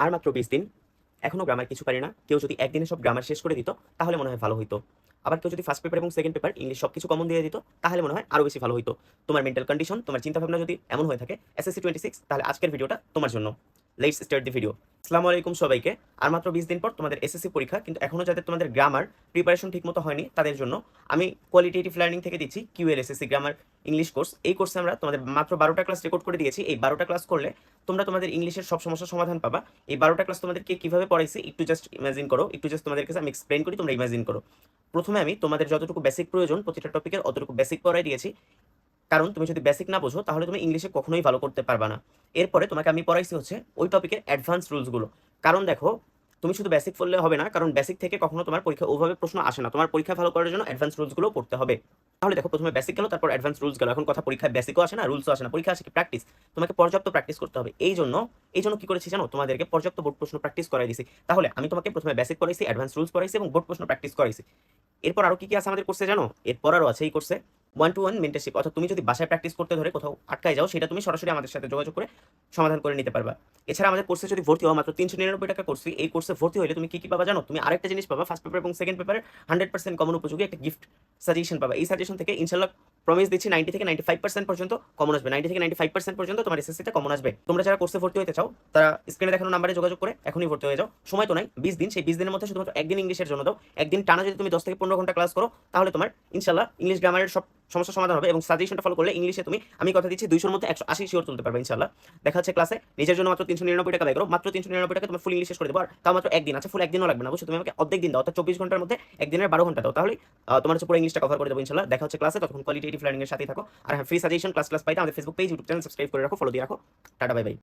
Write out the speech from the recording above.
আর মাত্র 20 দিন, এখনো গ্রামার কিছু পারি না। কেউ যদি একদিনে সব গ্রামার শেষ করে দিত তাহলে মনে হয় ভালো হইতো। আবার কেউ যদি ফার্স্ট পেপার এবং সেকেন্ড পেপার ইংলিশ সবকিছু কমন দিয়ে দিত তাহলে মনে হয় আরো বেশি ভালো হইতো। তোমার মেন্টাল কন্ডিশন, তোমার চিন্তাভাবনা যদি এমন হয়ে থাকে এসএসসি 26, তাহলে আজকের ভিডিওটা তোমার জন্য। Let's start the video. আসসালামু আলাইকুম সবাইকে। আর মাত্র 20 দিন পর তোমাদের এসএসসি পরীক্ষা, কিন্তু এখনো যাদের তোমাদের গ্রামার প্রিপারেশন ঠিকমতো হয়নি তাদের জন্য আমি কোয়ালিটেটিভ লার্নিং থেকে দিচ্ছি QL SSC grammar English course. এই কোর্সে আমরা তোমাদের মাত্র 12টা ক্লাস রেকর্ড করে দিয়েছি। এই 12টা ক্লাস করলে তোমরা তোমাদের ইংলিশের সব সমস্যার সমাধান পাবা। এই 12টা ক্লাস তোমাদেরকে কিভাবে পড়াইছি একটু জাস্ট ইমাজিন করো, একটু জাস্ট তোমাদের কাছে আমি এক্সপ্লেন করি, তোমরা ইমাজিন করো। প্রথমে আমি তোমাদের যতটুকু বেসিক প্রয়োজন প্রতিটা টপিকের অতটুকু বেসিক পড়াই দিয়েছি, কারণ তুমি যদি বেসিক না বোঝো তাহলে তুমি ইংলিশে কখনোই ভালো করতে পারবা না। এরপরে তোমাকে আমি পড়াইছি হচ্ছে ওই টপিকের অ্যাডভান্স রুলসগুলো। কারণ দেখো, তুমি শুধু বেসিক পড়লে হবে না, কারণ বেসিক থেকে কখনো তোমার পরীক্ষা ওভাবে প্রশ্ন আসে না। তোমার পরীক্ষা ভালো করার জন্য অ্যাডভান্স রুলসগুলো পড়তে হবে। তাহলে দেখো, প্রথমে বেসিক গেল, তারপর অ্যাডভান্স রুলস গেল। এখন কথা, পরীক্ষায় বেসিকও আসে না, রুলসও আসে না, পরীক্ষা আসে কি প্র্যাকটিস। তোমাকে পর্যাপ্ত প্র্যাকটিস করতে হবে। এই জন্য কি করেছি জানো, তোমাদেরকে পর্যাপ্ত বোর্ড প্রশ্ন প্র্যাকটিস করাই দিছি। তাহলে আমি তোমাকে প্রথমে বেসিক পড়াইছি, অ্যাডভান্স রুলস পড়াইছি এবং বোর্ড প্রশ্ন প্র্যাকটিস করাইছি। এরপর আরো কি কি আছে আমাদের কোর্সে জানো? এরপর আরো আছে এই কোর্সে 1-to-1 মেন্টরশিপ। অর্থাৎ তুমি যদি বাসায় প্র্যাকটিস করতে ধরে কোথাও আটকায় যাও, সেটা তুমি সরাসরি আমাদের সাথে যোগাযোগ করে সমাধান করে নিতে পারবা। এছাড়া আমাদের কোর্সে যদি ভর্তি হও, মাত্র 399 টাকা কোর্স ফি। এই কোর্সে ভর্তি হলে তুমি কি কি পাবা জানো? তুমি আরেকটা জিনিস পাবা, ফার্স্ট পেপার এবং সেকেন্ড পেপারে 100% কমন উপযোগী একটা গিফট সাজেশন পাবা। এই সাজেশন থেকে ইনশাআল্লাহ প্রমিস দিচ্ছি 90 থেকে 95% পর্যন্ত কমন আসবে। 90 থেকে 95% পর্যন্ত তোমার এসএসসিতে কমন আসবে। তোমরা যারা কোর্সে ভর্তি হতে চাও তারা স্ক্রিনে দেখানো নাম্বারে যোগাযোগ করে এখনই ভর্তি হয়ে যাও। সময় তো নাই, 20 দিন। সেই 20 দিনের মধ্যে শুধুমাত্র একদিন ইংলিশের জন্য দাও। একদিন টানা যদি তুমি 10 থেকে 15 ঘন্টা ক্লাস করো তাহলে তোমার ইনশাআল্লাহ ইংলিশ গ্রামারের সব সমস্যার সমাধান হবে। এবং সাজেশনটা ফলো করলে ইংলিশে তুমি, আমি কথা দিচ্ছি, 200 এর মধ্যে 180 শিওর তুলতে পারবে ইনশাআল্লাহ। দেখা হচ্ছে ক্লাসে। নিজের জন্য মাত্র 399 টাকা ব্যয় করো, মাত্র 399 টাকা তোমার ফুল ইংলিশ শেষ করে দেবো। আর তাও মাত্র একদিন। আচ্ছা, ফুল একদিনও লাগবে না, বুঝছো? তুমি আমাকে অর্ধেক দিন দাও, অর্থাৎ 24 ঘন্টার মধ্যে একদিনের 12 ঘন্টা দাও, তাহলে তোমার হচ্ছে পুরো ইংলিশটা কভার করে দেবো ইনশাআল্লাহ। দেখা হচ্ছে ক্লাসে, তখন কোয়ালিটেটিভ লার্নিং এর সাথেই থাকো। আর হ্যাঁ, ফ্রি সাজেশন ক্লাস পাইতে আমাদের Facebook page, YouTube channel subscribe করে রাখো, ফলো দিয়ে রাখো। Tata, bye bye.